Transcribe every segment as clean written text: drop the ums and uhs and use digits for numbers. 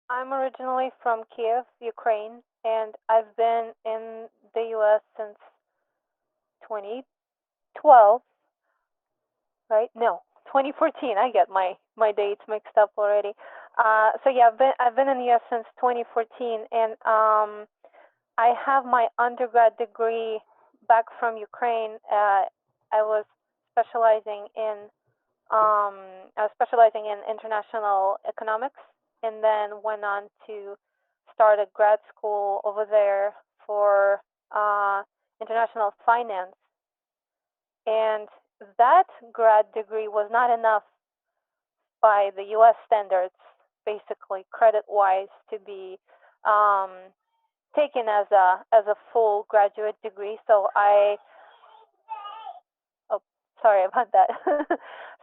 I'm originally from Kyiv, Ukraine, and I've been in the U.S. since 2012, right? No, 2014. I get my dates mixed up already. So yeah, I've been in the U.S. since 2014, and I have my undergrad degree back from Ukraine. I was specializing in international economics, and then went on to start a grad school over there for international finance. And that grad degree was not enough by the U.S. standards, basically credit-wise, to be um, taken as a full graduate degree. So oh, sorry about that.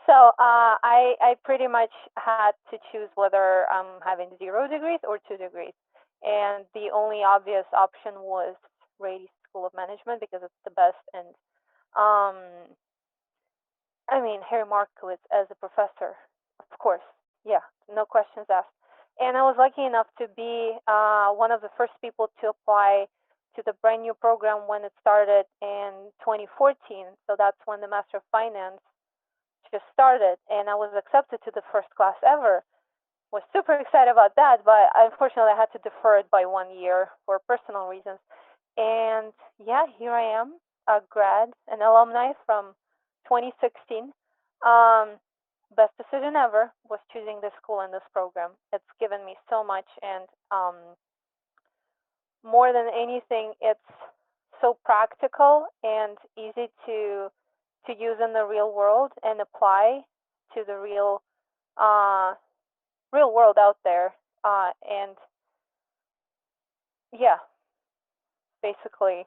So I pretty much had to choose whether I'm having 0 degrees or 2 degrees, and the only obvious option was Rady School of Management because it's the best. And um, I mean, Harry Markowitz as a professor, of course. Yeah, no questions asked. And I was lucky enough to be one of the first people to apply to the brand new program when it started in 2014. So that's when the Master of Finance just started, and I was accepted to the first class ever. Was super excited about that, but unfortunately I had to defer it by 1 year for personal reasons. And yeah, here I am, a grad, an alumni from 2016. Um, Best decision ever was choosing this school and this program. It's given me so much, and more than anything, it's so practical and easy to use in the real world and apply to the uh, real world out there. And yeah, basically,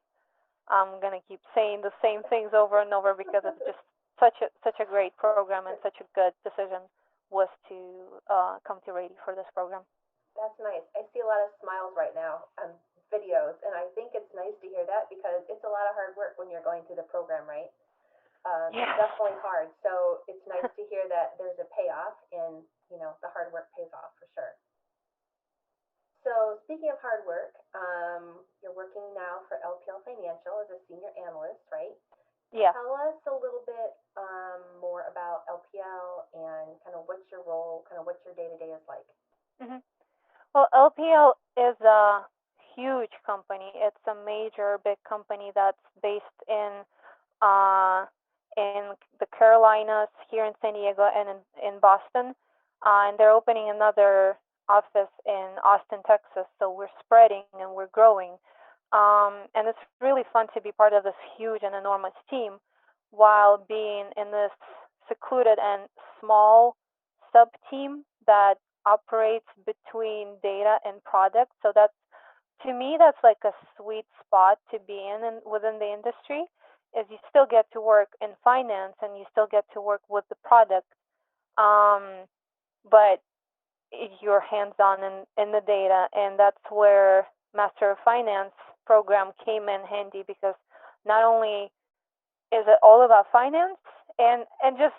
I'm gonna keep saying the same things over and over because it's just such a great program and such a good decision was to come to Rady for this program. That's nice. I see a lot of smiles right now on videos, and I think it's nice to hear that because it's a lot of hard work when you're going through the program, right? It's Yes. definitely hard. So it's nice to hear that there's a payoff, and the hard work pays off for sure. So speaking of hard work, you're working now for LPL Financial as a senior analyst, right? Yeah. Tell us a little bit more about LPL and kind of what's your role, kind of what your day to day is like. Hmm. Well, LPL is a huge company. It's a major big company that's based uh, in the Carolinas, here in San Diego, and in Boston. And they're opening another office in Austin, Texas. So we're spreading and we're growing. And it's really fun to be part of this huge and enormous team while being in this secluded and small sub team that operates between data and product. So that's, to me, that's like a sweet spot to be in within the industry, is you still get to work in finance and you still get to work with the product, um, but you're hands on in the data, and that's where Master of Finance program came in handy because not only is it all about finance and just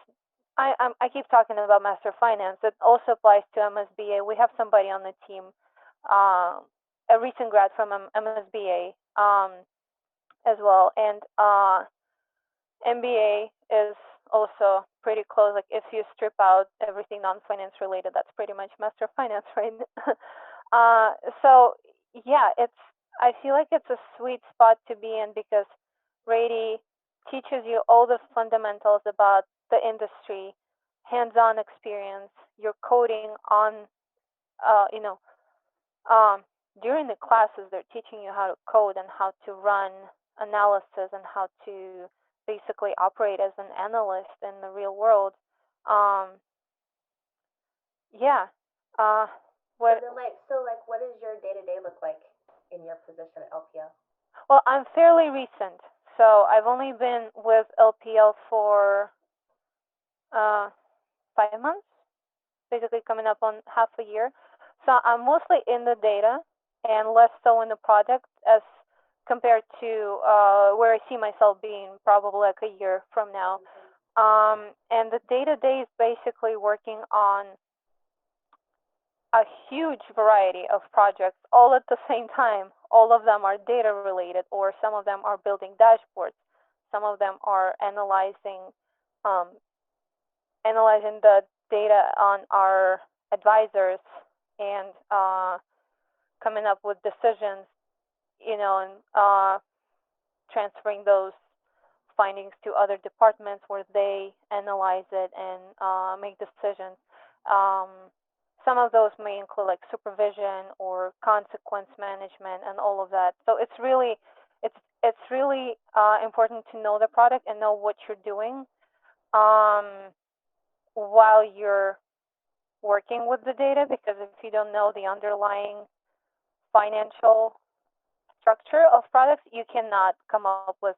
I keep talking about Master of Finance. It also applies to MSBA. We have somebody on the team, uh, a recent grad from MSBA, as well, and MBA is also pretty close. Like if you strip out everything non-finance related, that's pretty much Master of Finance, right? uh, so yeah, I feel like it's a sweet spot to be in because Rady teaches you all the fundamentals about the industry, hands-on experience. You're coding on, uh, you know, um, during the classes, they're teaching you how to code and how to run analysis and how to basically operate as an analyst in the real world. Um, yeah. Uh, So what? then, what does your day to day look like in your position at LPL? Well, I'm fairly recent, so I've only been with LPL for uh, 5 months, basically coming up on half a year. So I'm mostly in the data and less so in the product as compared to where I see myself being probably like a year from now. And the day to day is basically working on a huge variety of projects all at the same time. All of them are data related, or some of them are building dashboards. Some of them are um, analyzing the data on our advisors and coming up with decisions, and transferring those findings to other departments where they analyze it and make decisions. Um, some of those may include like supervision or consequence management and all of that. So it's really important to know the product and know what you're doing um, while you're working with the data, because if you don't know the underlying financial structure of products, you cannot come up with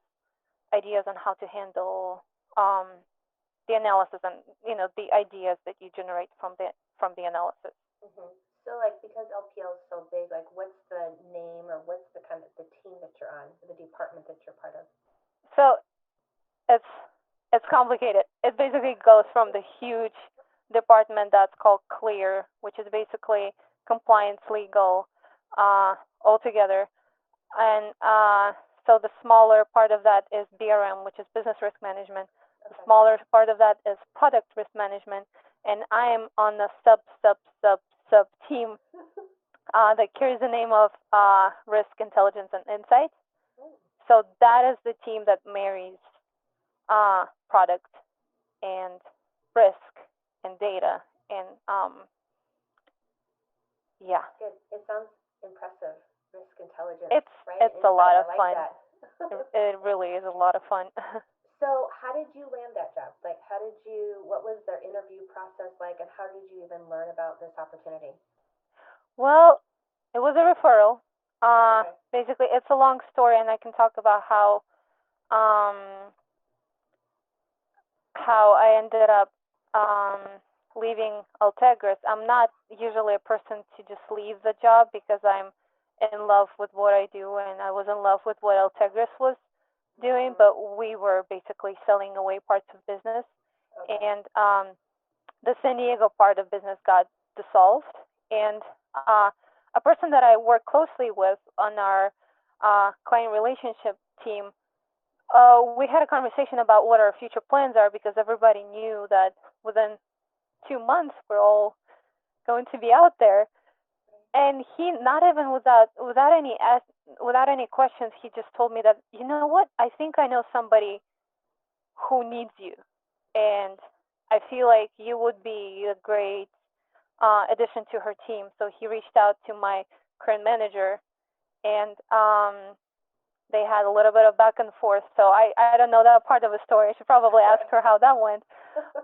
ideas on how to handle um, the analysis and the ideas that you generate from the analysis. Mm-hmm. So, like, because LPL is so big, like, what's the name or what's the kind of the team that you're on, the department that you're part of? So it's it's complicated. It basically goes from the huge department that's called Clear, which is basically compliance, legal, uh, altogether, and so the smaller part of that is BRM, which is business risk management. The Okay. smaller part of that is product risk management, and I am on the sub team that carries the name of risk intelligence and insight. Mm. So that is the team that marries product and risk and data and yeah, Good. It sounds impressive. Risk intelligence, it's right? it's a Insight. lot I of like fun. that. It really is a lot of fun. So, how did you land that job? Like, what was their interview process like, and how did you even learn about this opportunity? Well, it was a referral. Okay. Basically, it's a long story, and I can talk about um, how I ended up leaving Altegris. I'm not usually a person to just leave the job because I'm in love with what I do, and I was in love with what Altegris was doing, Mm-hmm. but we were basically selling away parts of business, Okay. and the San Diego part of business got dissolved, and a person that I work closely with on our client relationship team, we had a conversation about what our future plans are because everybody knew that within 2 months we're all going to be out there. And he, not even without any questions, he just told me that, you know what, I think I know somebody who needs you, and I feel like you would be a great addition to her team. So he reached out to my current manager, and they had a little bit of back and forth. So I don't know that part of the story. I should probably ask her how that went.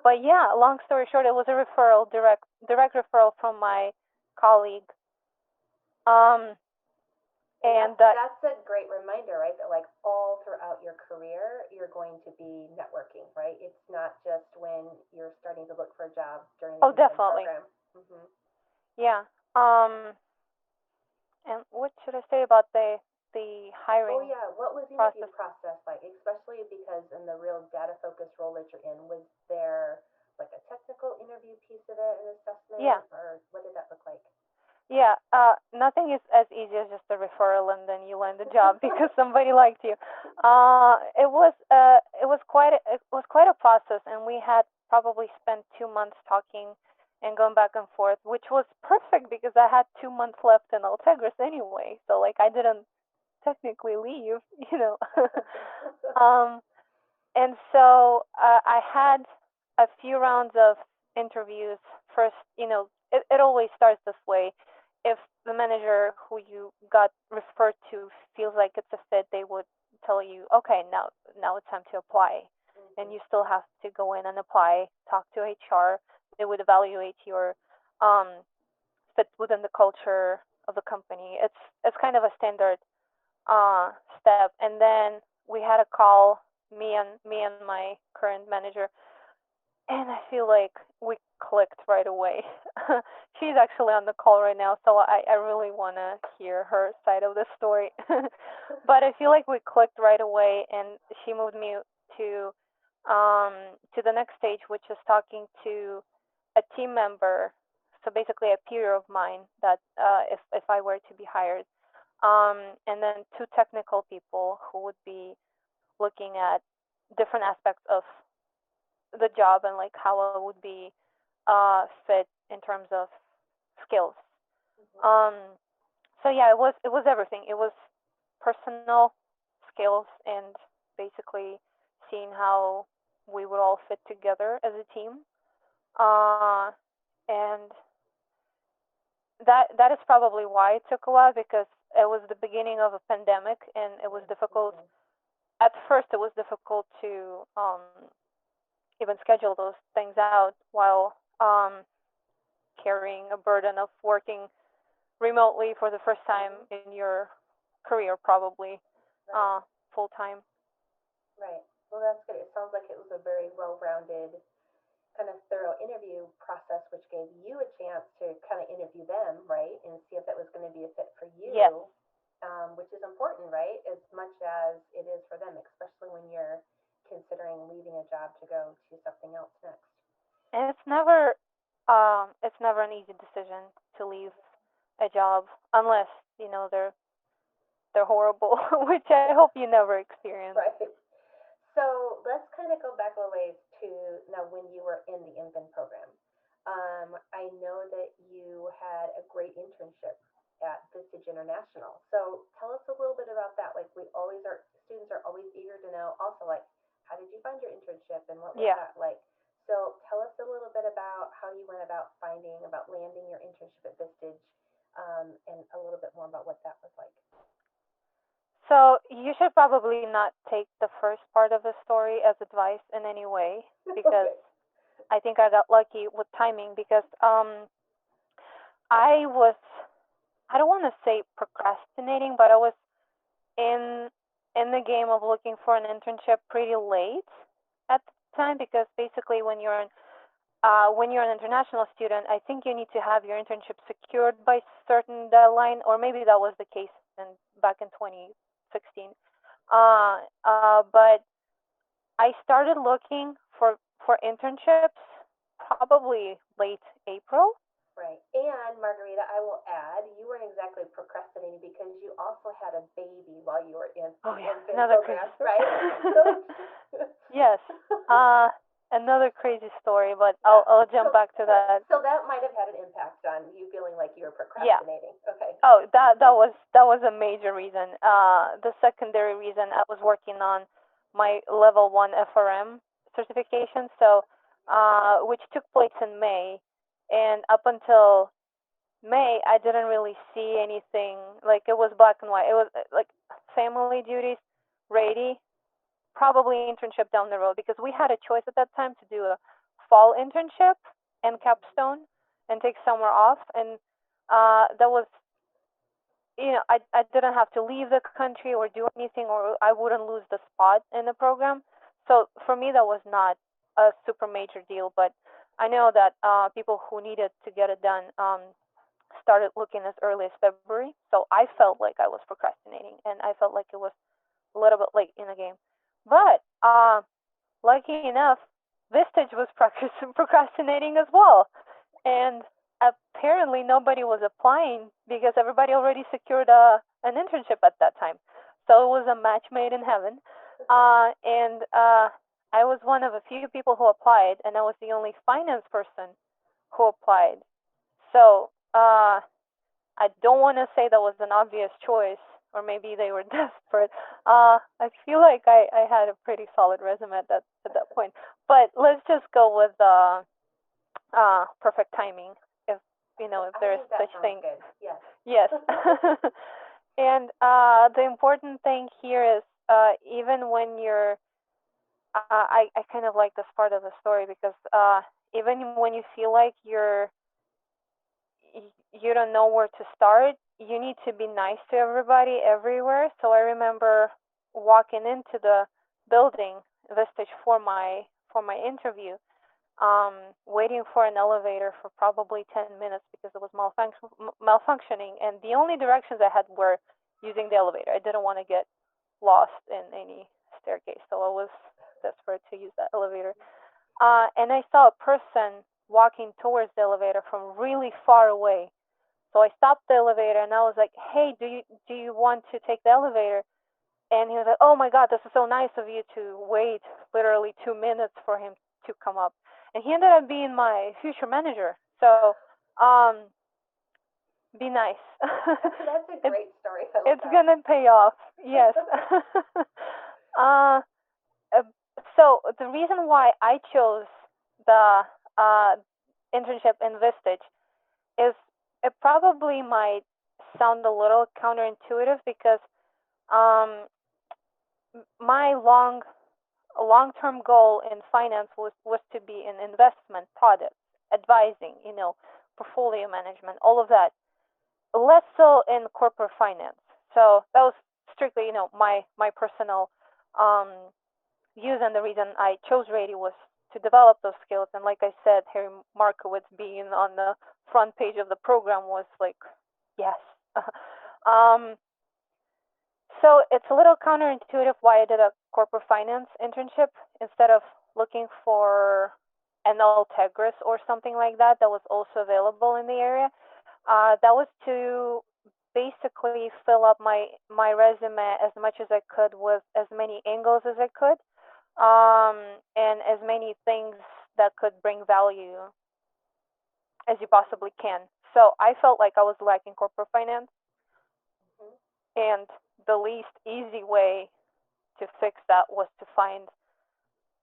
But yeah, long story short, it was a referral, direct referral from my colleague. Um, And and that's a great reminder, right? That like all throughout your career, you're going to be networking, right? It's not just when you're starting to look for a job during the oh, MFin definitely, program. Mm-hmm. yeah. And what should I say about the Oh hiring yeah, what was the interview process? process like? Especially because in the real data focused role that you're in, was there like a technical interview piece of it, an Yeah, assessment, or what did that look like? yeah. Nothing is as easy as just a referral and then you land the job because somebody liked you. It was quite a process, and we had probably spent 2 months talking and going back and forth, which was perfect because I had 2 months left in Altegris anyway. So like I didn't technically leave, you know. um, and so I had a few rounds of interviews. First, it always starts this way. If the manager who you got referred to feels like it's a fit, they would tell you, okay, now it's time to apply, and Mm-hmm. you still have to go in and apply, talk to HR. They would evaluate your um, fit within the culture of the company. It's kind of a standard uh, step, and then we had a call, me and my current manager, and I feel like we clicked right away. She's actually on the call right now, so I really want to hear her side of the story. But I feel like we clicked right away, and she moved me to to the next stage, which is talking to a team member so basically a peer of mine that if I were to be hired, and then two technical people who would be looking at different aspects of the job and like how it would be fit in terms of skills. Um, so yeah, it was everything. It was personal skills and basically seeing how we would all fit together as a team. Uh, and that is probably why it took a while because it was the beginning of a pandemic and it was difficult. At first, it was difficult to even schedule those things out while carrying a burden of working remotely for the first time in your career, probably Right. full time. Right. Well, that's good. It sounds like it was a very well-rounded, kind of thorough interview process, which gave you a chance to kind of interview them, right, and see if that was going to be a fit for Yes, you, which is important, right, as much as it is for them, especially when you're considering leaving a job to go to something else next. and it's never an easy decision to leave a job unless they're horrible, which I hope you never experience. Right. So let's kind of go back a little ways to now when you were in the MFin program. I know that you had a great internship at Vistage International. So tell us a little bit about that. Like we always are, students are always eager to know. Also, like, how did you find your internship and what was Yeah. that like? So tell us a little bit about how you went about about landing your internship at Vistage, and a little bit more about what that was like. So you should probably not take the first part of the story as advice in any way because Okay. I think I got lucky with timing because I was I don't want to say procrastinating, but I was in in the game of looking for an internship pretty late at the time because basically when you're an international student, I think you need to have your internship secured by certain deadline, or maybe that was the case back in 2016. But I started looking for internships probably late April. Right. And Margarita, I will add, you weren't exactly procrastinating because you also had a baby while you were in Oh the yeah, infant another crazy program, story. right? Yes. Another crazy story, but Yeah. I'll jump back to that. So that might have had an impact on you feeling like you were Yeah. procrastinating. Okay. Oh, that was a major reason. The secondary reason I was working on my level 1 FRM certification, so which took place in May, and up until May I didn't really see anything like it was black and white. It was like family duties, Rady, probably internship down the road because we had a choice at that time to do a fall internship and capstone and take summer off, and that was I didn't have to leave the country or do anything, or I wouldn't lose the spot in the program. So for me, that was not a super major deal. But I know that people who needed to get it done started looking as early as February. So I felt like I was procrastinating, and I felt like it was a little bit late in the game. But lucky enough, Vistage was procrastinating as well, and apparently nobody was applying because everybody already secured an internship at that time. So it was a match made in heaven. And I was one of a few people who applied, and I was the only finance person who applied. So I don't want to say that was an obvious choice, or maybe they were desperate. I feel like I had a pretty solid resume at that point. But let's just go with perfect timing, if if I there's think that such sounds thing. good. Yes. Yes. And the important thing here is even when you're I kind of like this part of the story because even when you feel like you don't know where to start, you need to be nice to everybody everywhere. So I remember walking into the building Vistage for my interview, waiting for an elevator for probably 10 minutes because it was malfunctioning, and the only directions I had were using the elevator. I didn't want to get lost in any staircase, so I was desperate to use that elevator. And I saw a person walking towards the elevator from really far away. So I stopped the elevator and I was like, "Hey, do you want to take the elevator?" And he was like, "Oh my God, this is so nice of you to wait literally 2 minutes for him to come up." And he ended up being my future manager. So, um, be nice. That's a it's great story. I love it's that. gonna pay off. Yes. uh, uh, so the reason why I chose the internship in Vistage is it probably might sound a little counterintuitive because um, my long-term goal in finance was to be in investment products, advising, portfolio management, all of that. Less so in corporate finance. So that was strictly, my personal um, views, and the reason I chose Rady was to develop those skills. And like I said, Harry Markowitz being on the front page of the program was like, yes. um, so it's a little counterintuitive why I did a corporate finance internship instead of looking for an Altegris or something like that that was also available in the area. That was to basically fill up my resume as much as I could with as many angles as I could, and as many things that could bring value as you possibly can. So I felt like I was lacking corporate finance, Hmm. and the least easy way to fix that was to find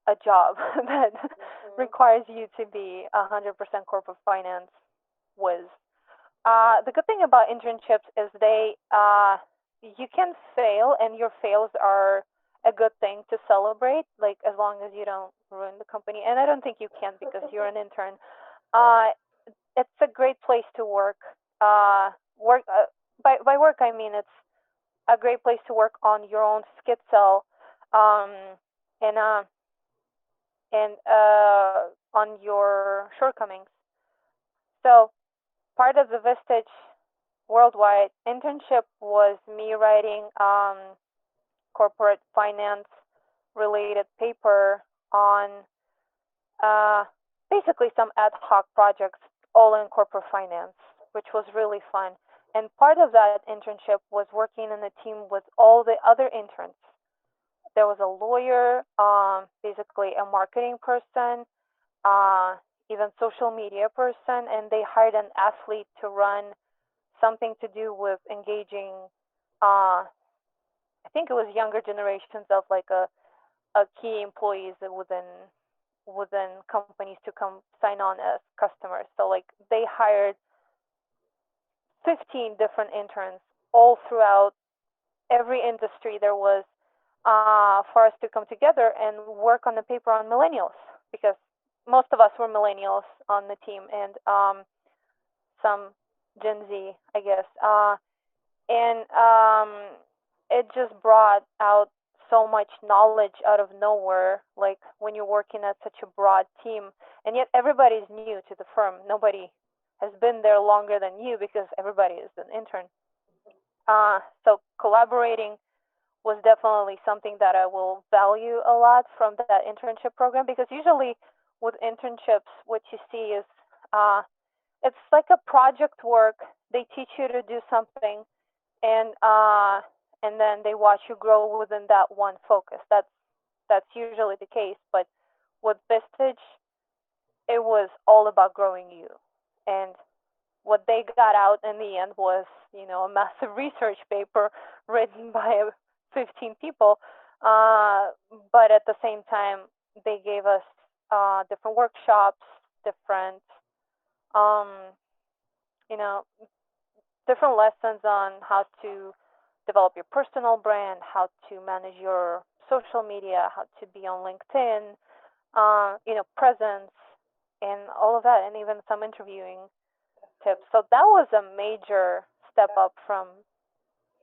a job that Hmm. requires you to be 100% corporate finance whiz. The good thing about internships is you can fail, and your fails are a good thing to celebrate, like as long as you don't ruin the company. And I don't think you can because you're an intern. Uh, it's a great place to work. Work by work I mean it's a great place to work on your own schizo, um, and on your shortcomings. So part of the Vistage worldwide internship was me writing corporate finance related paper on uh, basically some ad hoc projects all in corporate finance, which was really fun. And part of that internship was working in a team with all the other interns. There was a lawyer, basically a marketing person, uh, even social media person, and they hired an athlete to run something to do with engaging I think it was younger generations of like a key employees within companies to come sign on as customers. So like they hired 15 different interns all throughout every industry there was, for us to come together and work on the paper on millennials, because most of us were millennials on the team, and some Gen Z, I guess. And it just brought out so much knowledge out of nowhere, like when you're working at such a broad team, and yet everybody's new to the firm. Nobody has been there longer than you because everybody is an intern. So collaborating was definitely something that I will value a lot from that internship program, because usually with internships what you see is uh, it's like a project work. They teach you to do something, and then they watch you grow within that one focus. That's usually the case. But with Vistage, it was all about growing you, and what they got out in the end was, a massive research paper written by 15 people. Uh, but at the same time, they gave us different workshops, different, um, you know, different lessons on how to develop your personal brand, how to manage your social media, how to be on LinkedIn, presence, and all of that, and even some interviewing tips. So that was a major step That, up from.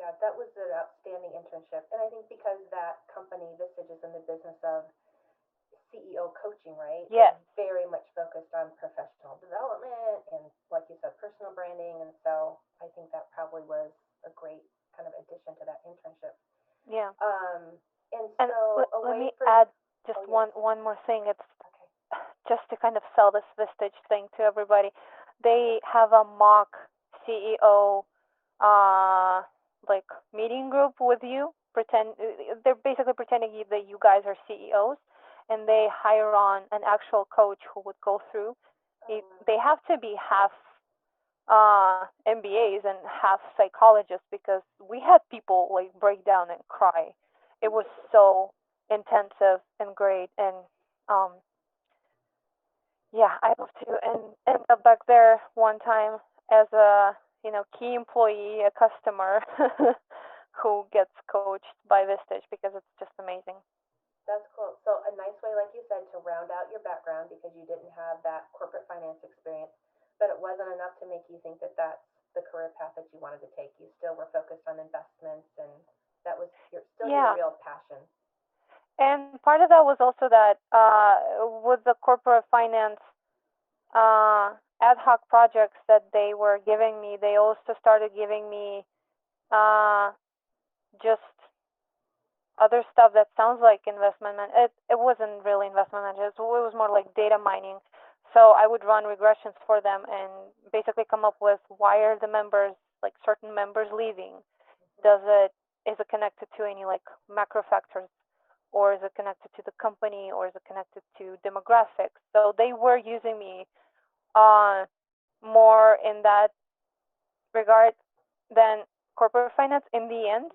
yeah, that was an outstanding internship. And I think because that company, Vistage, is in the business of CEO coaching, right? Yes. It's very much focused on professional development and, like you said, personal branding. And so I think that probably was a great kind of addition to that internship. Yeah. Um, and And so let me away from, add just oh, yes. one more thing. It's Okay. just to kind of sell this Vistage thing to everybody. They have a mock CEO uh like meeting group with you. Pretend they're basically pretending that you guys are CEOs, and they hire on an actual coach who would go through. They have to be half MBAs and half psychologists because we had people like break down and cry. It was so intensive and great, and um, yeah, I moved to and ended up back there one time as a key employee, a customer who gets coached by Vistage because it's just amazing. That's cool. So a nice way, like you said, to round out your background because you didn't have that corporate finance experience, but it wasn't enough to make you think that that's the career path that you wanted to take. You still were focused on investments, and that was still your Yeah, real passion. and part of that was also that with the corporate finance ad hoc projects that they were giving me, they also started giving me uh, just other stuff that sounds like investment. It wasn't really investment management. It was more like data mining. So I would run regressions for them and basically come up with why are the members like certain members leaving? Does it is it connected to any like macro factors, or is it connected to the company, or is it connected to demographics? So they were using me uh, more in that regard than corporate finance in the end.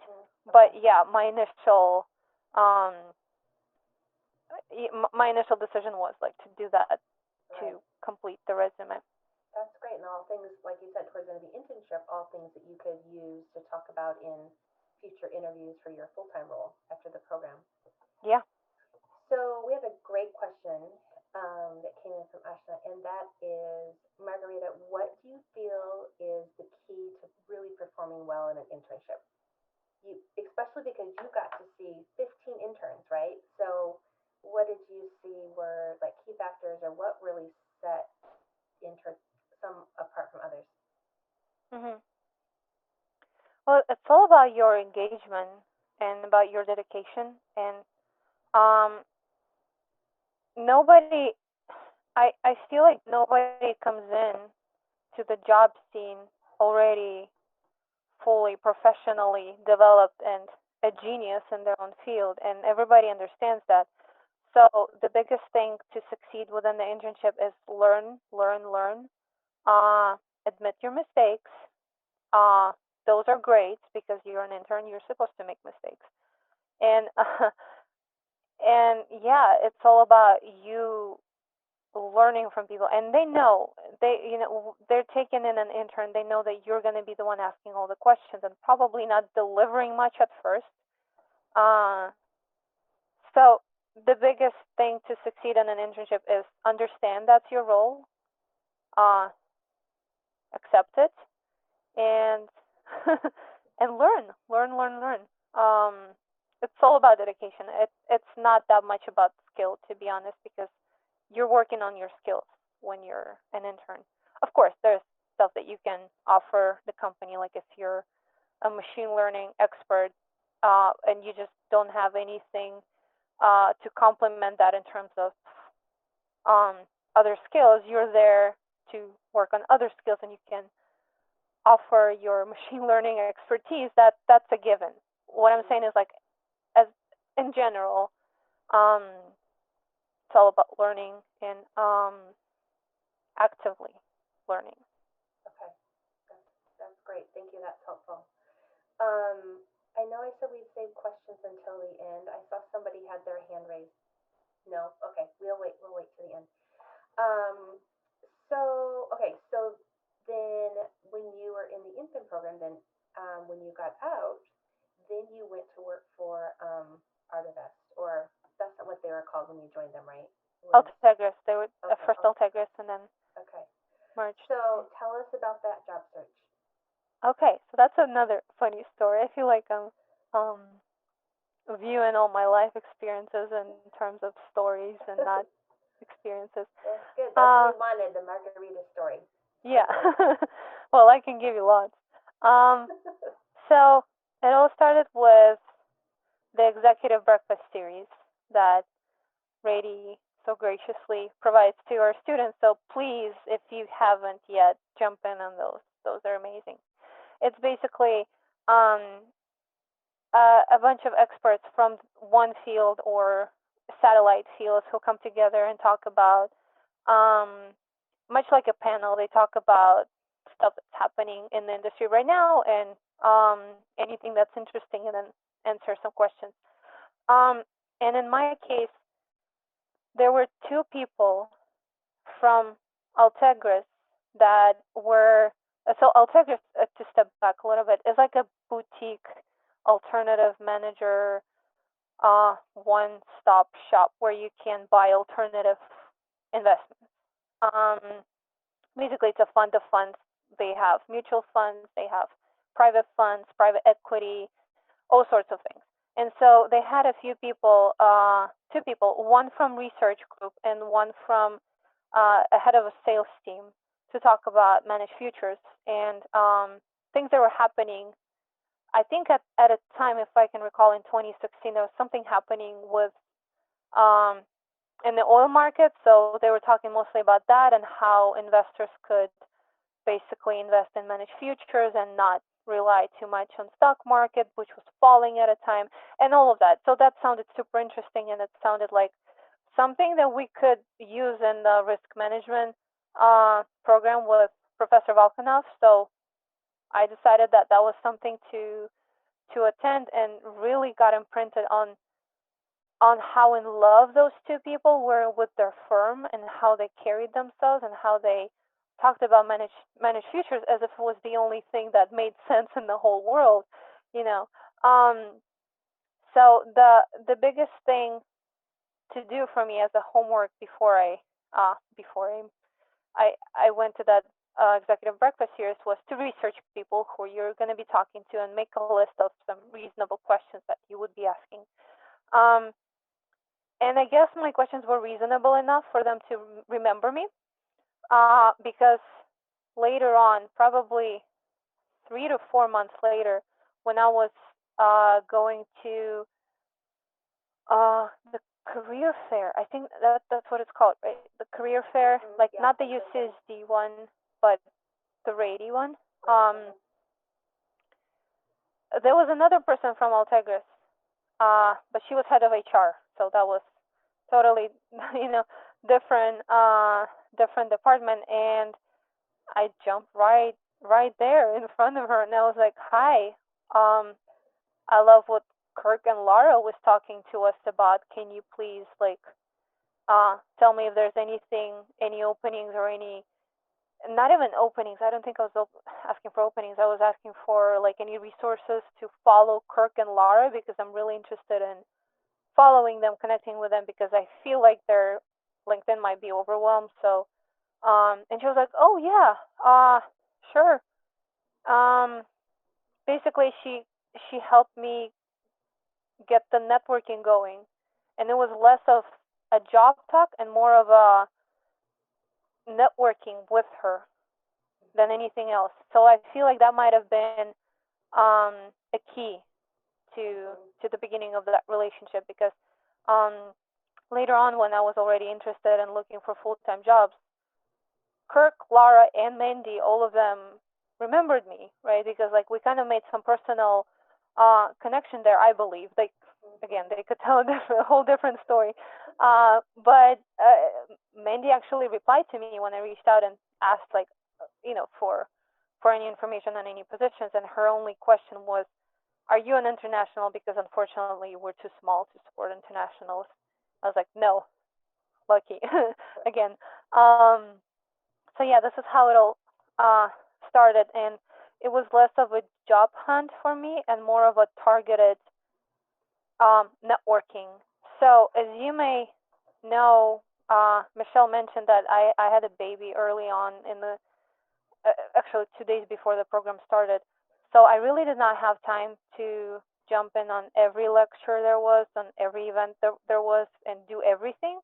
But yeah, um, my initial decision was like to do that Right. to complete the resume. That's great. And all things, like you said, towards the end of the internship, all things that you could use to talk about in future interviews for your full time role after the program. Yeah. So we have a great question that came in from Ashna, and that is, Margarita, what do you feel is the key to really performing well in an internship? You, especially because you got to see 15 interns, right? So what did you see were like key factors, or what really set intern some apart from others? Mhm. Well, it's all about your engagement and about your dedication, and um nobody I feel like nobody comes in to the job scene already fully professionally developed and a genius in their own field, and everybody understands that. So the biggest thing to succeed within the internship is learn, learn, learn. Admit your mistakes. Uh, those are great because you're an intern. You're supposed to make mistakes, and and yeah, it's all about you learning from people, and they know they're taking in an intern. They know that you're going to be the one asking all the questions and probably not delivering much at first. Uh, so the biggest thing to succeed in an internship is understand that's your role, uh, accept it, and and learn. It's all about dedication. It's not that much about skill, to be honest, because you're working on your skills when you're an intern. Of course, there's stuff that you can offer the company, like if you're a machine learning expert, and you just don't have anything to complement that in terms of um, other skills. You're there to work on other skills, and you can offer your machine learning expertise. That's a given. What I'm saying is like as in general, um, it's all about learning and actively learning. Okay, that's great. Thank you. That's helpful. Um, I know I said we'd save questions until the end. I saw somebody had their hand raised. No? Okay, we'll wait. We'll wait to the end. Um, so, okay, so then when you were in the infant program, then when you got out, then you went to work for Artivest, or that's not what they were called when you joined them, right? It was, Altegris, they were okay, first Altegris and then okay. merged. So tell us about that job search. Okay, so that's another funny story. I feel like I'm um viewing all my life experiences in terms of stories and not experiences. That's good. That's what Uh, we wanted, the Margarita story. yeah. Well, I can give you lots. Um, so it all started with the executive breakfast series that Rady so graciously provides to our students. So please, if you haven't yet, jump in on those. Those are amazing. It's basically um, a bunch of experts from one field or satellite fields who come together and talk about, um, much like a panel, they talk about stuff that's happening in the industry right now and anything that's interesting, and then answer some questions. Um, and in my case, there were two people from Altegris that were so Altegris, to step back a little bit, is like a boutique alternative manager, one-stop shop where you can buy alternative investments. Um, Basically, it's a fund of funds. They have mutual funds, they have private funds, private equity, all sorts of things. And so they had a few people, two people, one from research group and one from a head of a sales team, to talk about managed futures and things that were happening. I think at a time, if I can recall, in 2016, there was something happening with um, in the oil market. So they were talking mostly about that and how investors could basically invest in managed futures and not rely too much on stock market, which was falling at a time, and all of that. So that sounded super interesting, and it sounded like something that we could use in the risk management program with Professor Volkanov. So I decided that that was something to attend, and really got imprinted on how in love those two people were with their firm and how they carried themselves and how they talked about managed futures as if it was the only thing that made sense in the whole world, you know. Um, so the biggest thing to do for me as a homework before I went to that executive breakfast series was to research people who you're going to be talking to and make a list of some reasonable questions that you would be asking. Um, and I guess my questions were reasonable enough for them to remember me, because later on, probably 3 to 4 months later, when I was going to the career fair, I think that's what it's called, right? The career fair, like Yeah. not the UCSD one, but the Rady one. Um, there was another person from Altegris, but she was head of HR, so that was totally, you know, different, different department. And I jumped right there in front of her, and I was like, "Hi, I love what Kirk and Lara was talking to us about. Can you please like tell me if there's anything, any openings or any, not even openings. I don't think I was asking for openings. I was asking for like any resources to follow Kirk and Lara, because I'm really interested in following them, connecting with them, because I feel like their LinkedIn might be overwhelmed. So, and she was like, "Oh yeah, sure." Um, Basically, she helped me get the networking going, and it was less of a job talk and more of a networking with her than anything else. So I feel like that might have been a key to the beginning of that relationship, because um, later on, when I was already interested in looking for full-time jobs, Kirk, Lara, and Mandy, all of them remembered me, right? Because like we kind of made some personal connection there, I believe. Like again, they could tell a whole different story. But Mandy actually replied to me when I reached out and asked, like, for any information on any positions, and her only question was, "Are you an international?" Because unfortunately, we're too small to support internationals. I was like, "No, lucky." Again. So yeah, this is how it all uh, started, and it was less of a job hunt for me and more of a targeted networking. So as you may know, Michelle mentioned that I had a baby early on in the actually 2 days before the program started. So I really did not have time to jump in on every lecture there was, on every event there was, and do everything.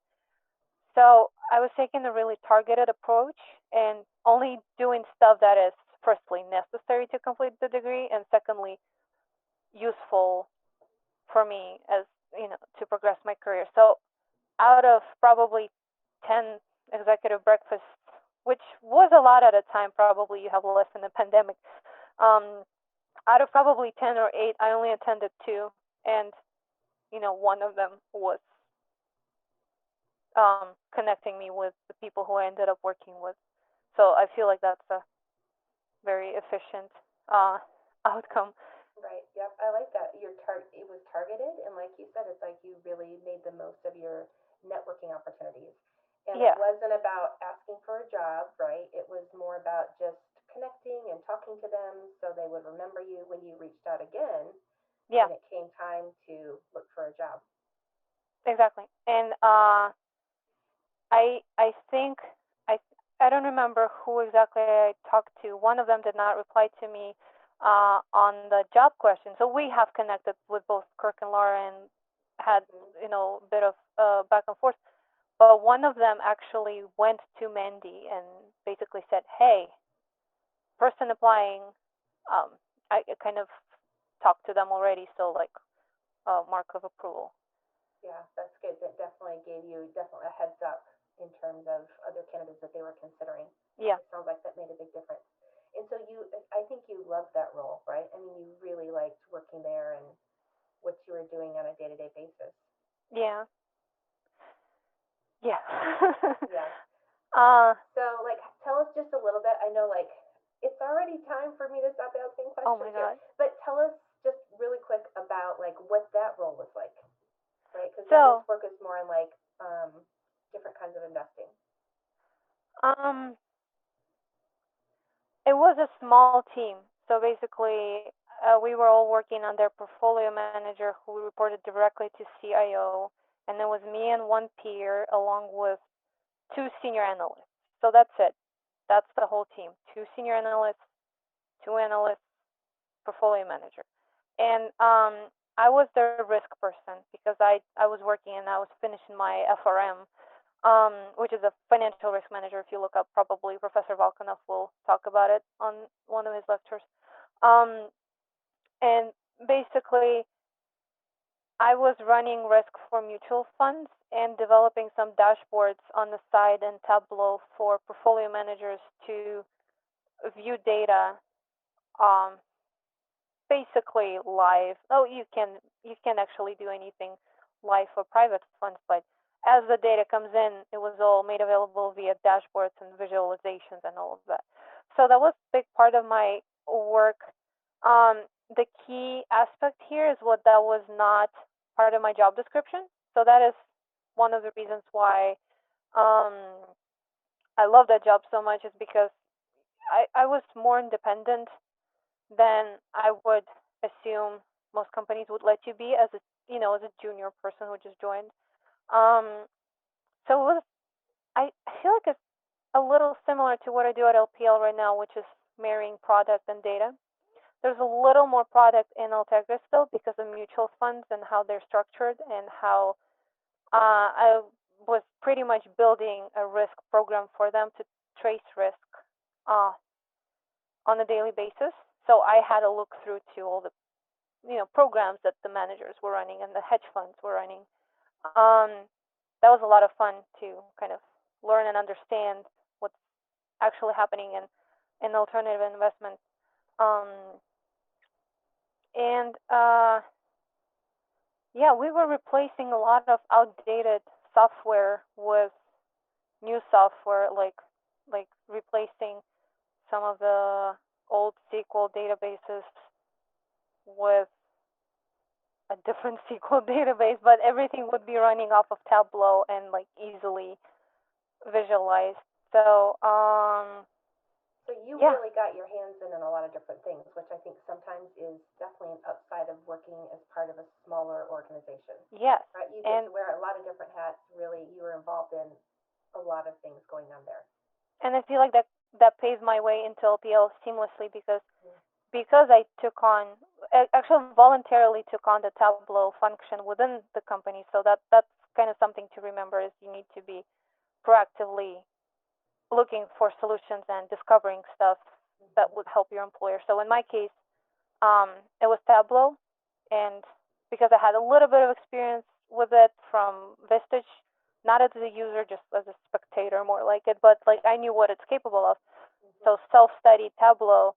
So I was taking a really targeted approach and only doing stuff that is firstly necessary to complete the degree, and secondly useful for me as to progress my career. So out of probably 10 executive breakfasts, which was a lot at a time, probably you have less in the pandemic. Um, Out of probably 10 or 8, I only attended 2, and one of them was connecting me with the people who I ended up working with. So I feel like that's a very efficient uh, outcome. Right. Yep. I like that. It was targeted, and like you said, it's like you really made the most of your networking opportunities. And it Yeah, wasn't about asking for a job, right? It was more about just connecting and talking to them so they would remember you when you reached out again yeah, when it came time to look for a job. exactly. And I think I I don't remember who exactly I talked to. One of them did not reply to me on the job question. So we have connected with both Kirk and Laura and had Hmm. a bit of back and forth. But one of them actually went to Mandy and basically said, "Hey, person applying." I kind of talked to them already, so like mark of approval. Yeah, that's good. That definitely gave you definitely a heads up in terms of other candidates that they were considering. Yeah, It sounds like that made a big difference. And so I think you loved that role, right? I mean, you really liked working there and what you were doing on a day-to-day basis. yeah, yeah. Yeah. uh, So, like, tell us just a little bit. I know, like, it's already time for me to stop asking oh my questions here, god. but tell us just really quick about like what that role was like, right? Because now this So, work is more on like different kinds of investing. um, it was a small team. So basically, we were all working on their portfolio manager who reported directly to CIO, and there was me and one peer along with 2 senior analysts. So that's it. That's the whole team. 2 senior analysts, 2 analysts, portfolio manager. And I was the risk person because I was working and I was finishing my FRM, which is a financial risk manager. If you look up, probably Professor Volkanov will talk about it on one of his lectures. Um, and basically, I was running risk for mutual funds and developing some dashboards on the side and Tableau for portfolio managers to view data um, basically live. Oh, you can actually do anything live for private funds, but as the data comes in, it was all made available via dashboards and visualizations and all of that. So that was a big part of my work. The key aspect here is what that was not part of my job description. So that is one of the reasons why um, I love that job so much is because I was more independent than I would assume most companies would let you be as a junior person who just joined. Um, so it was I feel like it's a little similar to what I do at LPL right now, which is marrying product and data. There's a little more product in Altegra still because of mutual funds and how they're structured and how I was pretty much building a risk program for them to trace risk uh, on a daily basis. So I had to look through to all the programs that the managers were running and the hedge funds were running. Um, that was a lot of fun to kind of learn and understand what's actually happening in alternative investments. Um, and yeah, we were replacing a lot of outdated software with new software, like replacing some of the old SQL databases with a different SQL database, but everything would be running off of Tableau and like easily visualized. So So you yeah, really got your hands in a lot of different things, which I think sometimes is definitely an upside of working as part of a smaller organization. yes, Right? You get and to wear a lot of different hats. Really, you were involved in a lot of things going on there. I feel like that paved my way into LPL seamlessly because Mm. I took on actually voluntarily took on the Tableau function within the company. So that's kind of something to remember is you need to be proactively looking for solutions and discovering stuff that Mm-hmm. would help your employer. So in my case, it was Tableau, and because I had a little bit of experience with it from Vistage, not as a user, just as a spectator, more like it, but like I knew what it's capable of. So Mhm. self-study Tableau,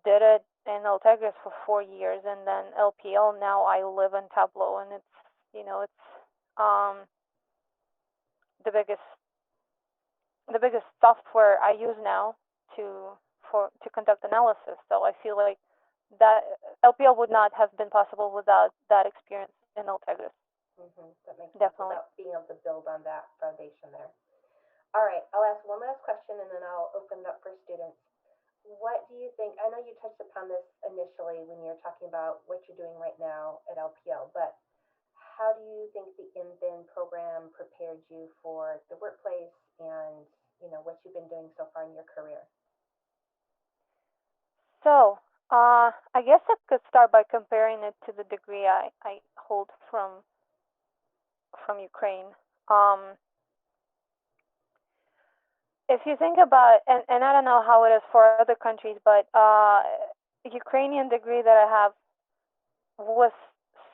did it in Altegris for 4 years, and then LPL. Now I live in Tableau, and it's um the biggest software I use now to conduct analysis. So I feel like that LPL would not have been possible without that experience in Altegris. That makes sense Definitely. without being able to build on that foundation there. All right, I'll ask one last question and then I'll open it up for students. What do you think? I know you touched upon this initially when you were talking about what you're doing right now at LPL, but how do you think the MFin program prepared you for the workplace and what you've been doing so far in your career? So, I guess I could start by comparing it to the degree I hold from Ukraine. Um, if you think about, and I don't know how it is for other countries, but Ukrainian degree that I have was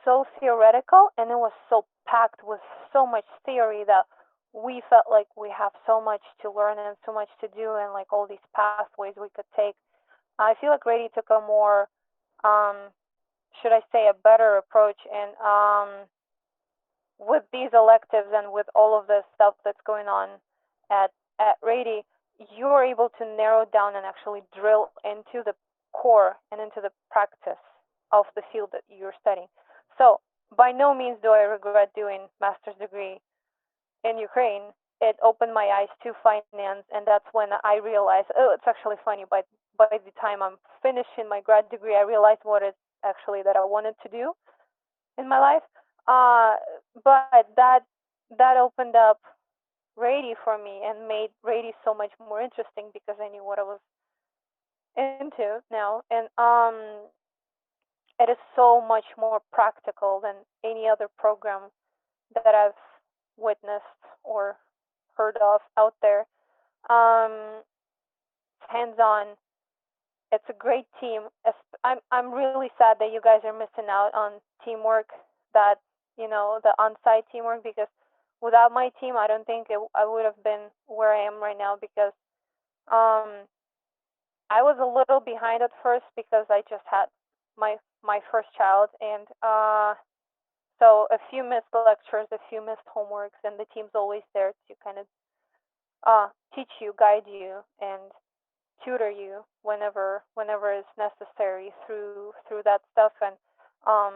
so theoretical, and it was so packed with so much theory that we felt like we have so much to learn and so much to do, and like all these pathways we could take. I feel like Rady took a more, um, should I say, a better approach, and with these electives and with all of this stuff that's going on at Rady, you're able to narrow down and actually drill into the core and into the practice of the field that you're studying. So by no means do I regret doing master's degree in Ukraine. It opened my eyes to finance, and that's when I realized, oh, it's actually funny. By the time I'm finishing my grad degree, I realized what it actually that I wanted to do in my life. Uh, but that opened up Rady for me and made Rady so much more interesting because I knew what I was into now, and it is so much more practical than any other program that I've witnessed or heard of out there. Um, Hands on. It's a great team. I'm really sad that you guys are missing out on teamwork, that the on-site teamwork, because without my team, I don't think I would have been where I am right now, because um I was a little behind at first because I just had my first child, and so a few missed lectures, a few missed homeworks, and the team's always there to kind of teach you, guide you, and tutor you whenever is necessary through that stuff. And um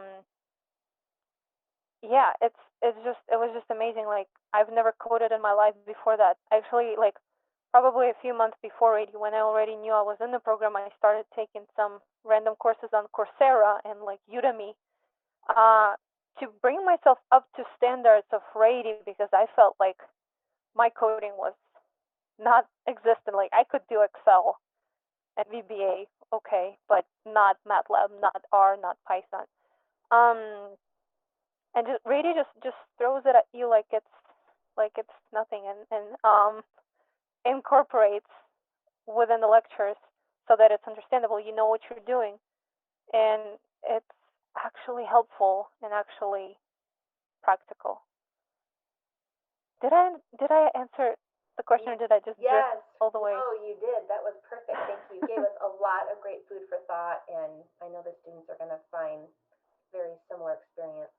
yeah, it was just amazing. Like, I've never coded in my life before that. Actually, like, probably a few months before already, when I already knew I was in the program, I started taking some random courses on Coursera and like Udemy, uh to bring myself up to standards of Rady, because I felt like my coding was not existent. Like, I could do Excel and VBA, okay, but not MATLAB, not R, not Python. Um, and just Rady just throws it at you like it's nothing, and incorporates within the lectures so that it's understandable. You know what you're doing, and it's actually helpful and actually practical. Did I answer the question, or You, did I just drift yes, all the way? no, you did. That was perfect. Thank you. You gave us a lot of great food for thought, and I know the students are going to find very similar experience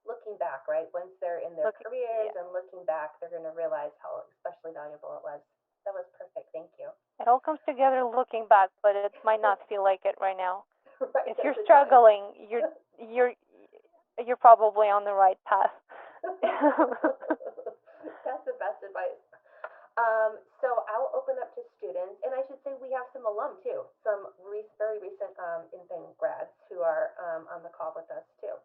looking back, right? Once they're in their Look, careers yeah, and looking back, they're going to realize how especially valuable it was. That was perfect. Thank you. it all comes together looking back, but it might not feel like it right now. Right If at you're the time. struggling, you're you're probably on the right path. That's the best advice. So I'll open up to students, and I should say we have some alum too, some very recent infant grads who are on the call with us too.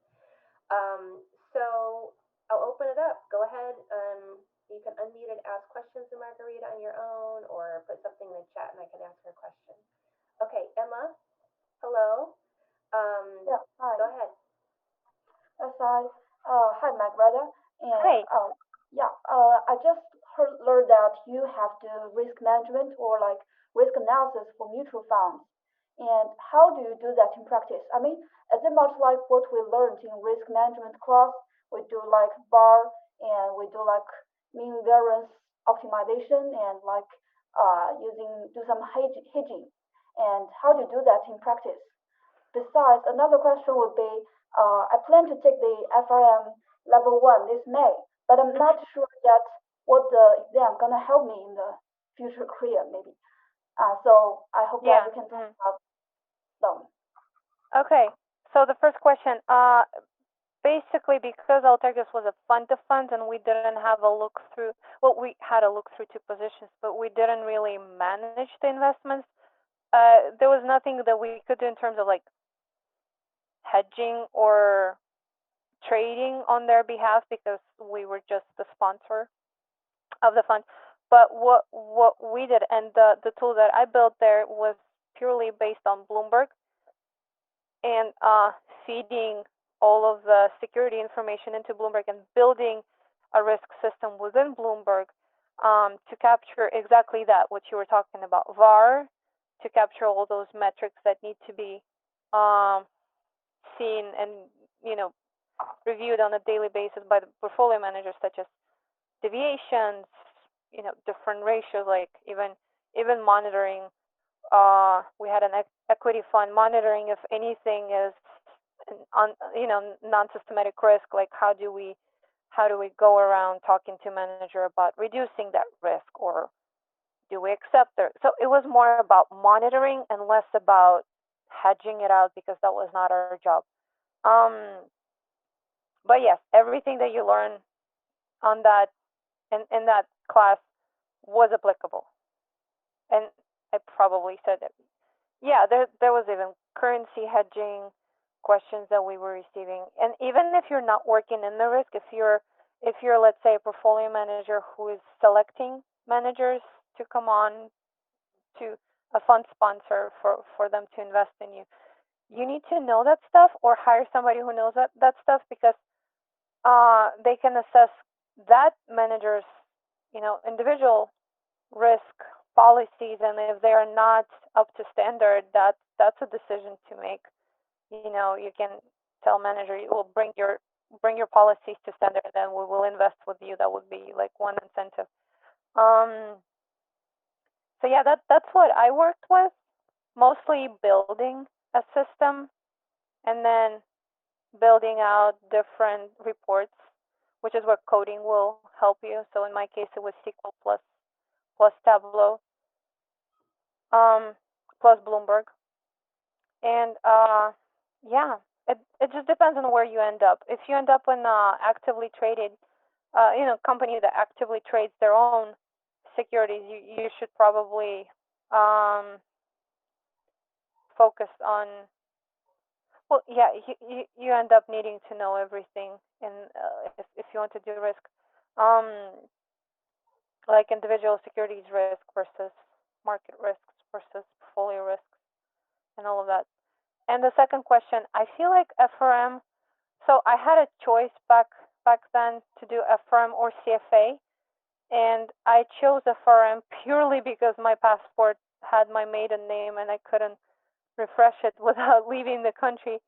Um, so I'll open it up. Go ahead. You can unmute and ask questions to Margarita on your own, or put something in the chat, and I can ask her question. Okay, Emma. Hello. Yeah, hi. Go ahead. Hi, my brother. And Hi. I just learned that you have the risk management or like risk analysis for mutual funds. And how do you do that in practice? I mean, is it much like what we learned in risk management class? We do like bar and we do like mean variance optimization and like do some hedging, and how to do that in practice. Besides, another question would be, I plan to take the FRM level 1 this May, but I'm not sure yet what the exam gonna help me in the future career maybe. So I hope that Yeah. you can talk about them. Okay. So the first question, basically because Altergus was a fund to fund and we didn't have a look through, well, we had a look through two positions, but we didn't really manage the investments. There was nothing that we could do in terms of like hedging or trading on their behalf because we were just the sponsor of the fund. But what we did, and the tool that I built there was purely based on Bloomberg and feeding all of the security information into Bloomberg and building a risk system within Bloomberg to capture exactly that, what you were talking about, VAR, to capture all those metrics that need to be um, seen and reviewed on a daily basis by the portfolio managers, such as deviations, different ratios, like even monitoring. We had an equity fund monitoring if anything is on non-systematic risk, like how do we go around talking to manager about reducing that risk, or do we accept it? So it was more about monitoring and less about hedging it out because that was not our job. um but yes, everything that you learn on that in that class was applicable, and I probably said it. Yeah, there was even currency hedging questions that we were receiving. And even if you're not working in the risk, if you're let's say a portfolio manager who is selecting managers to come on to a fund sponsor for them to invest in you, you need to know that stuff or hire somebody who knows that stuff, because they can assess that manager's individual risk policies, and if they are not up to standard, that's a decision to make. You can tell manager, you will bring your policies to standard, and then we will invest with you. That would be like one incentive. um so yeah, that's what I worked with, mostly building a system and then building out different reports, which is where coding will help you. So in my case, it was SQL plus Tableau, um, plus Bloomberg, and yeah, it just depends on where you end up. If you end up in actively traded, company that actively trades their own securities, you should probably um focus on. Well, yeah, you end up needing to know everything, and if you want to do risk, um, like individual securities risk versus market risks versus portfolio risks, and all of that. And the second question, I feel like FRM. So I had a choice back then to do FRM or CFA, and I chose FRM purely because my passport had my maiden name, and I couldn't refresh it without leaving the country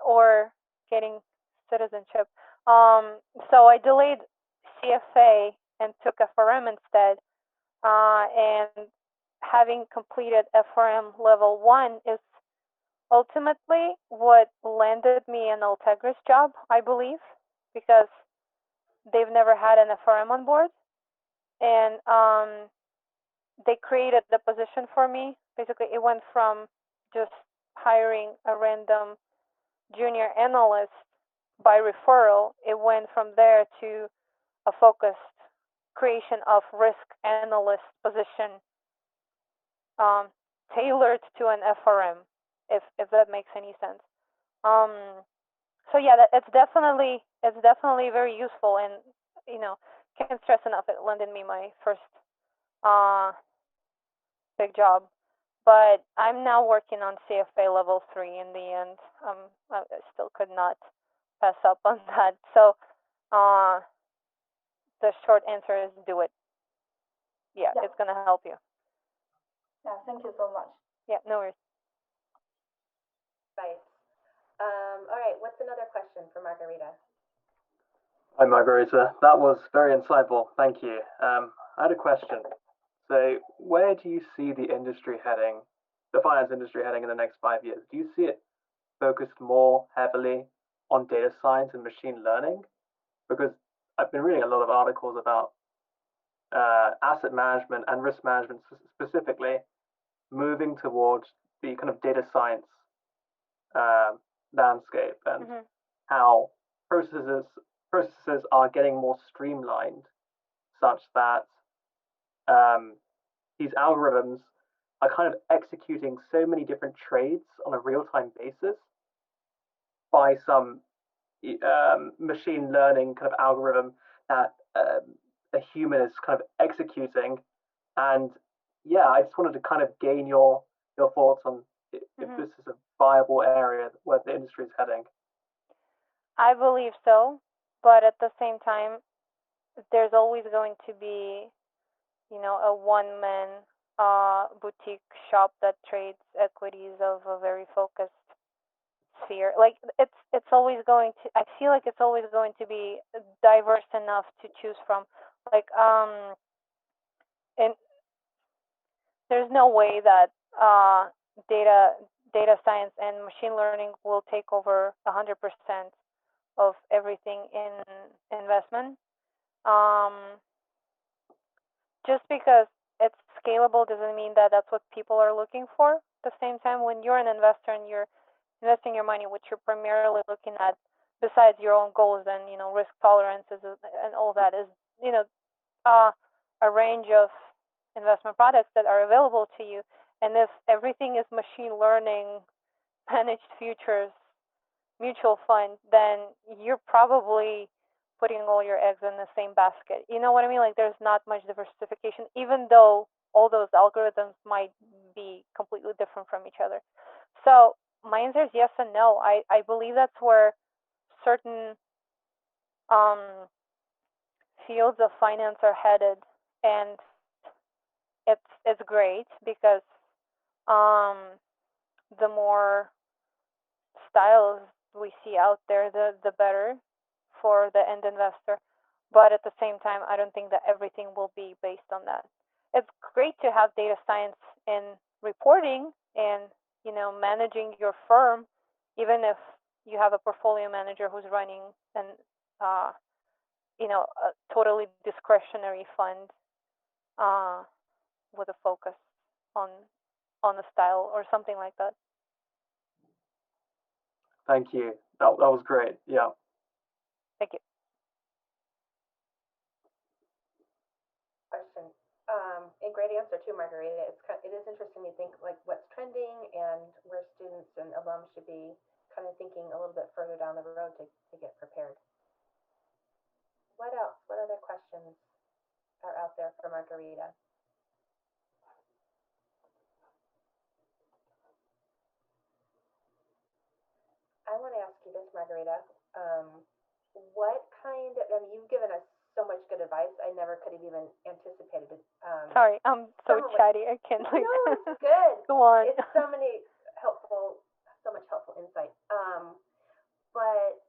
or getting citizenship. So I delayed CFA and took FRM instead. And having completed FRM level 1 is ultimately what landed me an Altegris job, I believe, because they've never had an FRM on board. And they created the position for me. Basically, it went from just hiring a random junior analyst by referral. It went from there to a focused creation of risk analyst position, um, tailored to an FRM, if that makes any sense. Um, so yeah, it's definitely very useful, and can't stress enough. It landed me my first uh, big job. But I'm now working on CFA level 3 in the end. I still could not pass up on that. So uh, the short answer is do it. Yeah, Yeah, it's gonna help you. yeah. Thank you so much. Yeah, no worries. Right. All right. What's another question for Margarita? Hi, Margaryta. That was very insightful. Thank you. I had a question. So, where do you see the industry heading, the finance industry heading in the next 5 years? Do you see it focused more heavily on data science and machine learning? Because I've been reading a lot of articles about asset management and risk management specifically moving towards the kind of data science uh, landscape and Hmm. how processes processes are getting more streamlined such that um, these algorithms are kind of executing so many different trades on a real-time basis by some machine learning kind of algorithm that a human is kind of executing. And yeah, I just wanted to kind of gain your thoughts on if Hmm. this is a viable area where the industry is heading. I believe so, but at the same time, there's always going to be, a one-man boutique shop that trades equities of a very focused sphere. Like it's always going to. I feel like it's always going to be diverse enough to choose from. Like and there's no way that data data science and machine learning will take over 100% of everything in investment. Um, just because it's scalable doesn't mean that that's what people are looking for. At the same time, when you're an investor and you're investing your money, what you're primarily looking at, besides your own goals and risk tolerances and all that, is you know uh, a range of investment products that are available to you. And if everything is machine learning, managed futures, mutual fund, then you're probably putting all your eggs in the same basket. You know what I mean? Like there's not much diversification, even though all those algorithms might be completely different from each other. So my answer is yes and no. I believe that's where certain um, fields of finance are headed, and it's great because um, the more styles we see out there, the better for the end investor. But at the same time, I don't think that everything will be based on that. It's great to have data science in reporting and managing your firm, even if you have a portfolio manager who's running an uh, a totally discretionary fund uh, with a focus on on the style or something like that. Thank you. That was great. Yeah. Thank you. Question. And great answer too, Margarita. It is interesting to think like what's trending and where students and alums should be kind of thinking a little bit further down the road to get prepared. What else? What other questions are out there for Margarita? I want to ask you this, Margarita. Um, what kind of, I mean, you've given us so much good advice. I never could have even anticipated it. Sorry, I'm so chatty. I can't like. No, it's good. Go on. It's so many helpful, so much helpful insight. But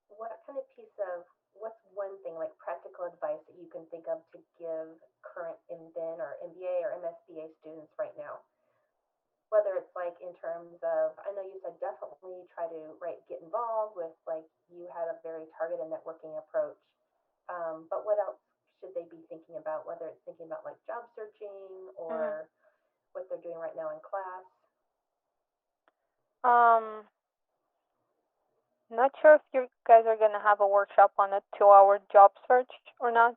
what kind of piece of, what's one thing like practical advice that you can think of to give current MFin or MBA or MSBA students right now? Whether it's like in terms of, I know you said definitely try to get involved with like you had a very targeted networking approach. But what else should they be thinking about? Whether it's thinking about like job searching Mhm. or what they're doing right now in class. Um, not sure if you guys are gonna have a workshop on a 2-hour job search or not.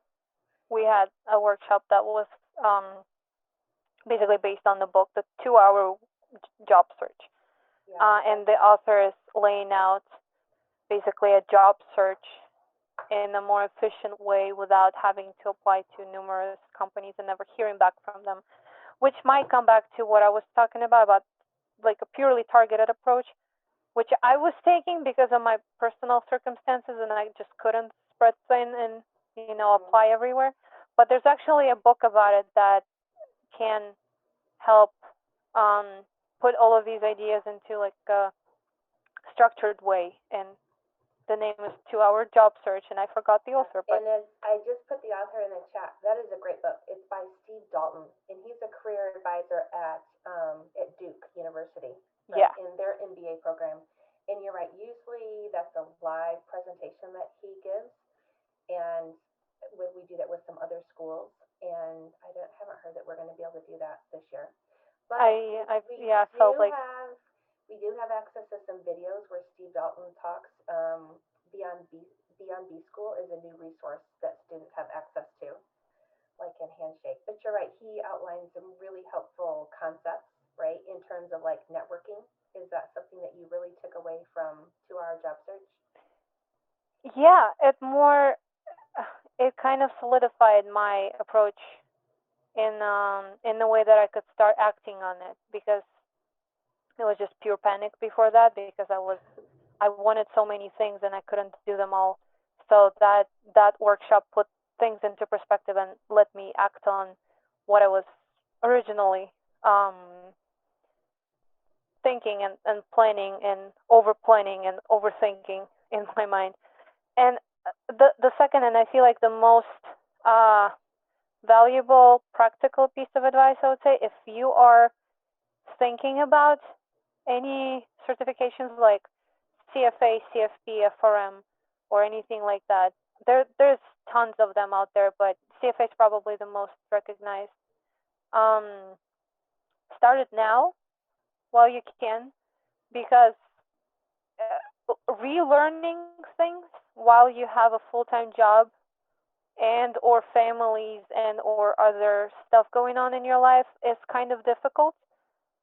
We had a workshop that was um basically based on the book, the 2-hour job search. Yeah. And the author is laying out basically a job search in a more efficient way without having to apply to numerous companies and never hearing back from them, which might come back to what I was talking about like a purely targeted approach, which I was taking because of my personal circumstances and I just couldn't spread thin and apply everywhere. But there's actually a book about it that can help um, put all of these ideas into like a structured way and the name is 2 Hour Job Search, and I forgot the author, but And I just put the author in the chat. That is a great book. It's by Steve Dalton, and he's a career advisor at Duke University, yeah, in their MBA program. And you're right. Usually, that's a live presentation that he gives, and we do that with some other schools. And haven't heard that we're going to be able to do that this year. But I felt like we do have access to some videos where Steve Dalton talks. Beyond B School is a new resource that students have access to, like in Handshake. But you're right, he outlines some really helpful concepts, right, in terms of like networking. Is that something that you really took away from 2 Hour Job Search? yeah, it kind of solidified my approach in the way that I could start acting on it, because it was just pure panic before that, because I wanted so many things and I couldn't do them all. So that workshop put things into perspective and let me act on what I was originally thinking and planning and over planning and overthinking in my mind. And the second, and I feel like the most valuable practical piece of advice, I would say, if you are thinking about any certifications like CFA, CFP, FRM, or anything like that, there's tons of them out there, but CFA is probably the most recognized. Start it now while you can, because relearning things while you have a full-time job and or families and or other stuff going on in your life is kind of difficult.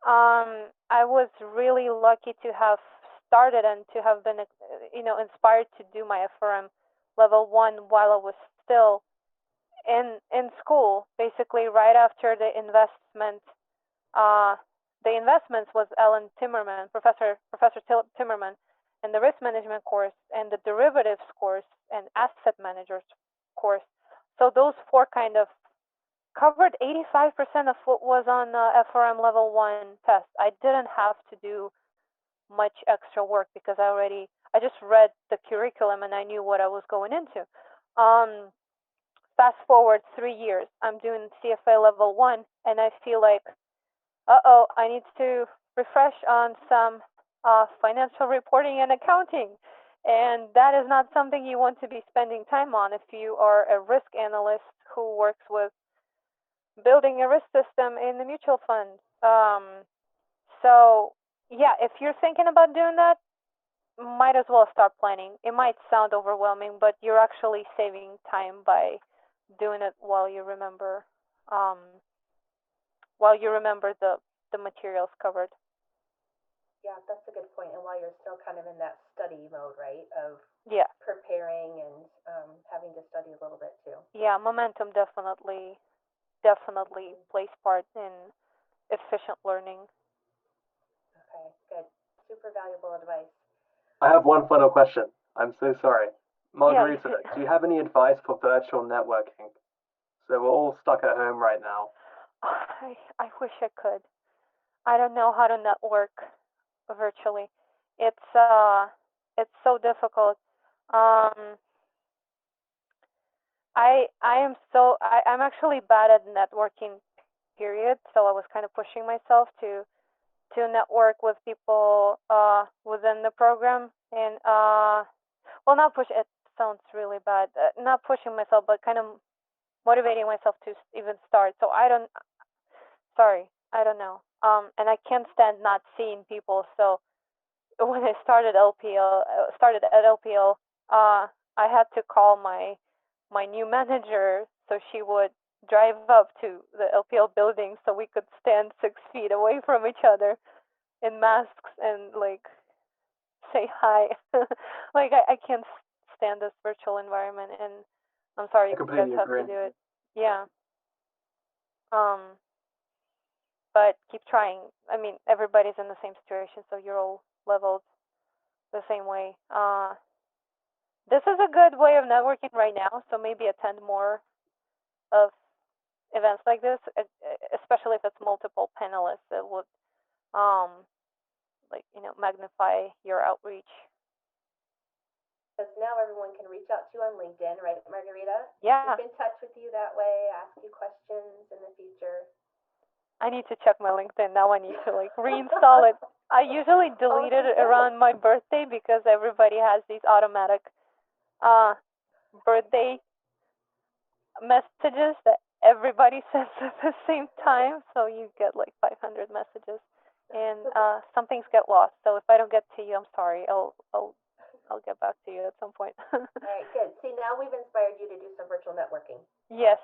I was really lucky to have started and to have been, inspired to do my FRM level 1 while I was still in school. Basically, right after the investments was Alan Timmerman, Professor Timmerman, and the risk management course and the derivatives course and asset managers course. So those 4 kind of covered 85% of what was on the FRM level 1 test. I didn't have to do much extra work because I just read the curriculum and I knew what I was going into. Fast forward 3 years, I'm doing CFA level 1 and I feel like, I need to refresh on some financial reporting and accounting. And that is not something you want to be spending time on if you are a risk analyst who works with building a risk system in the mutual fund. So yeah, if you're thinking about doing that, might as well start planning. It might sound overwhelming, but you're actually saving time by doing it while you remember the materials covered. Yeah, that's a good point. And while you're still kind of in that study mode, right, of Yeah, preparing and having to study a little bit too. yeah, momentum definitely plays part in efficient learning. Okay, good. Super valuable advice. I have one final question. I'm so sorry. Margaryta, Yeah. do you have any advice for virtual networking? So we're all stuck at home right now. I wish I could. I don't know how to network virtually. It's so difficult. Um, I'm actually bad at networking. Period. So I was kind of pushing myself to network with people within the program and well, not push. It sounds really bad. Not pushing myself, but kind of motivating myself to even start. So I don't. Sorry, I don't know. And I can't stand not seeing people. So when I started at LPL, I had to call my new manager so she would drive up to the LPL building so we could stand 6 feet away from each other in masks and like say hi. Like I can't stand this virtual environment, and I'm sorry I you guys completely have agree. to do it. Yeah. Um, but keep trying. I mean, everybody's in the same situation, so you're all leveled the same way. This is a good way of networking right now, so maybe attend more of events like this, especially if it's multiple panelists. It would, um, magnify your outreach. Because now everyone can reach out to you on LinkedIn, right, Margaryta? Yeah. Keep in touch with you that way, ask you questions in the future. I need to check my LinkedIn. Now I need to like reinstall it. I usually delete it around my birthday because everybody has these automatic birthday messages that everybody sends at the same time, so you get like 500 messages, and some things get lost. So if I don't get to you, I'm sorry. I'll get back to you at some point. All right, good. See, now we've inspired you to do some virtual networking. Yes.